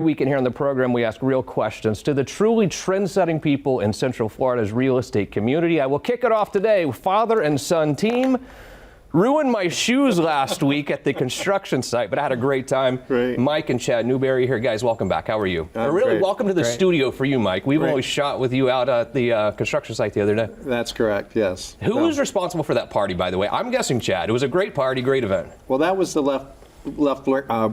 Weekend here on the program, we ask real questions to the truly trend-setting people in Central Florida's real estate community. I will kick it off today. Father and son team ruined my shoes last week at the construction site, but I had a great time. Great. Mike and Chad Newberry here. Guys, welcome back. How are you? Really, great. welcome to the studio for you, Mike. We've Great. always shot with you out at the construction site the other day. That's correct, yes. Who was responsible for that party, by the way? I'm guessing Chad. It was a great party, great event. Well, that was the left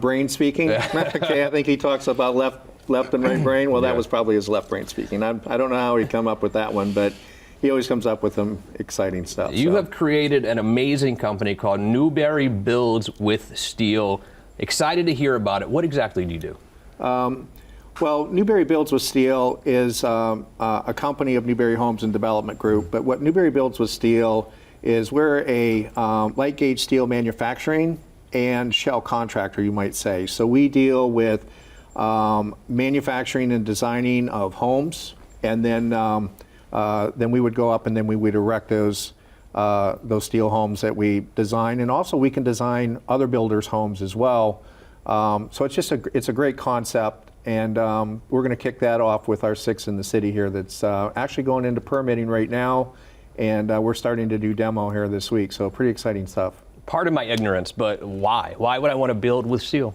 brain speaking. Okay, I think he talks about left and right brain. Well, that was probably his left brain speaking. I don't know how he'd come up with that one, but he always comes up with some exciting stuff. You have created an amazing company called Newberry Builds with Steel. Excited to hear about it. What exactly do you do? Well, Newberry Builds with Steel is a company of Newberry Homes and Development Group. But what Newberry Builds with Steel is, we're a light gauge steel manufacturing and shell contractor, you might say. So we deal with manufacturing and designing of homes, and then we would go up and then we would erect those steel homes that we design, and also we can design other builders' homes as well. So it's a great concept, and we're going to kick that off with our 6 in the city here. That's actually going into permitting right now, and we're starting to do demo here this week. So pretty exciting stuff. Pardon my ignorance, but why? Why would I want to build with steel?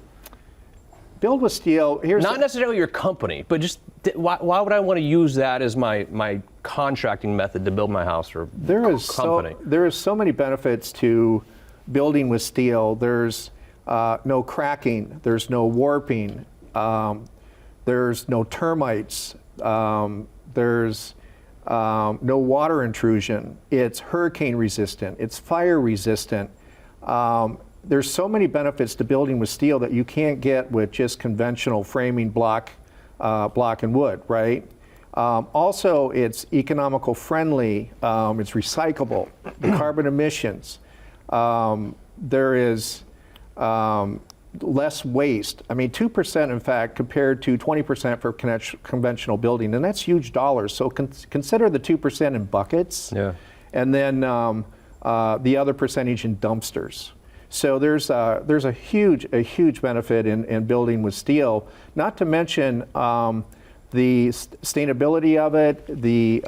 Build with Steel. Here's not necessarily your company, but just why would I want to use that as my contracting method to build my house or company? There is so many benefits to building with steel. There's no cracking. There's no warping. There's no termites. There's no water intrusion. It's hurricane resistant. It's fire resistant. There's so many benefits to building with steel that you can't get with just conventional framing block and wood, right? Also, it's economical friendly, it's recyclable, the carbon emissions. There is less waste. I mean, 2% in fact, compared to 20% for conventional building, and that's huge dollars. So consider the 2% in buckets, and then the other percentage in dumpsters. So there's a huge benefit in building with steel. Not to mention the sustainability of it, the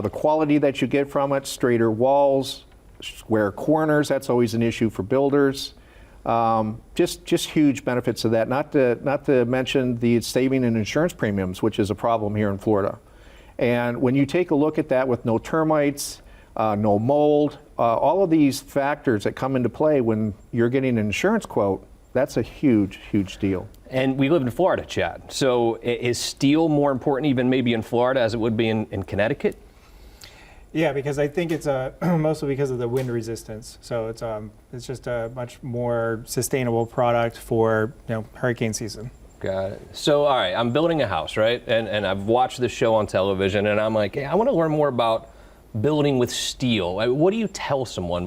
quality that you get from it, straighter walls, square corners. That's always an issue for builders. Just huge benefits of that. Not to mention the saving in insurance premiums, which is a problem here in Florida. And when you take a look at that with no termites, no mold, all of these factors that come into play when you're getting an insurance quote, that's a huge deal. And we live in Florida, Chad. So is steel more important even maybe in Florida as it would be in Connecticut? Yeah, because I think it's mostly because of the wind resistance. So it's just a much more sustainable product for hurricane season. Got it. So all right, I'm building a house, right? And I've watched this show on television, and I'm like, hey, I want to learn more about building with steel. What do you tell someone?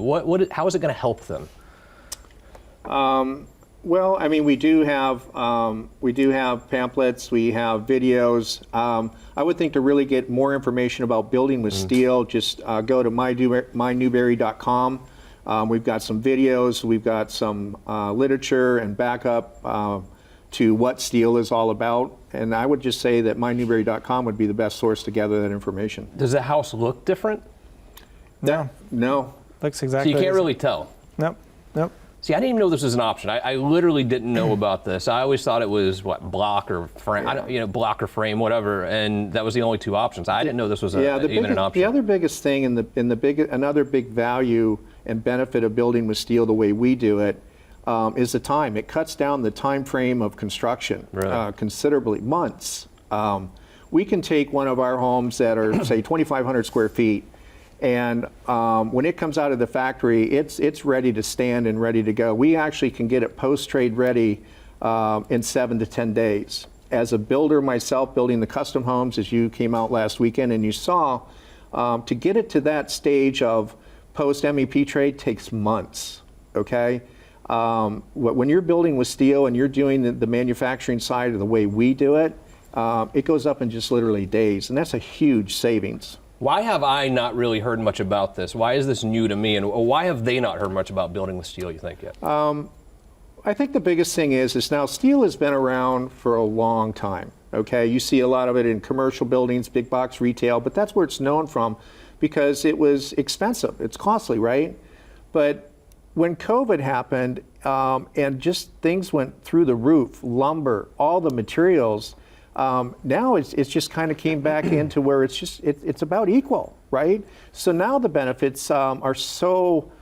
How is it going to help them? Well, I mean, we do have pamphlets, we have videos. I would think to really get more information about building with steel, just go to mynewberry.com. We've got some videos, we've got some literature and backup to what steel is all about. And I would just say that mynewberry.com would be the best source to gather that information. Does the house look different? No. Looks exactly. So you can't really tell? Nope. See, I didn't even know this was an option. I literally didn't know about this. I always thought it was block or frame, block or frame, whatever, and that was the only 2 options. I didn't know this was even an option. The other biggest thing another big value and benefit of building with steel the way we do it is the time. It cuts down the time frame of construction considerably, months. We can take one of our homes that are, say, 2,500 square feet, and when it comes out of the factory, it's ready to stand and ready to go. We actually can get it post-trade ready in 7 to 10 days. As a builder myself, building the custom homes, as you came out last weekend and you saw, to get it to that stage of post-MEP trade takes months, okay? When you're building with steel and you're doing the manufacturing side of the way we do it, it goes up in just literally days, and that's a huge savings. Why have I not really heard much about this? Why is this new to me, and why have they not heard much about building with steel, you think, yet? I think the biggest thing is now steel has been around for a long time. Okay, you see a lot of it in commercial buildings, big box retail, but that's where it's known from because it was expensive. It's costly, right? But when COVID happened and just things went through the roof, lumber, all the materials, now it's just kind of came back into where it's about equal, right? So now the benefits are so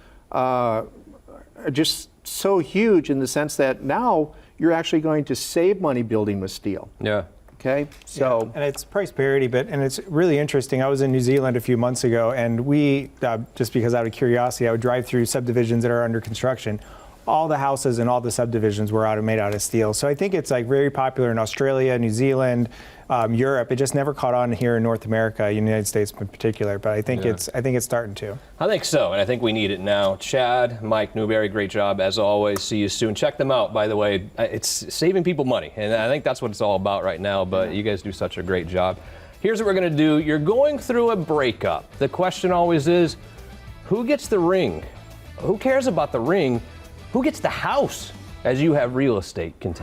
just so huge in the sense that now you're actually going to save money building with steel. Yeah. Okay, so and it's price parity, and it's really interesting. I was in New Zealand a few months ago, and we, just because out of curiosity, I would drive through subdivisions that are under construction. All the houses and all the subdivisions were made out of steel. So I think it's like very popular in Australia, New Zealand, Europe. It just never caught on here in North America, United States in particular. But I think it's starting to. I think so, and I think we need it now. Chad, Mike Newberry, great job as always. See you soon. Check them out, by the way. It's saving people money, and I think that's what it's all about right now. But you guys do such a great job. Here's what we're going to do. You're going through a breakup. The question always is, who gets the ring? Who cares about the ring? Who gets the house? As You Have Real Estate continues.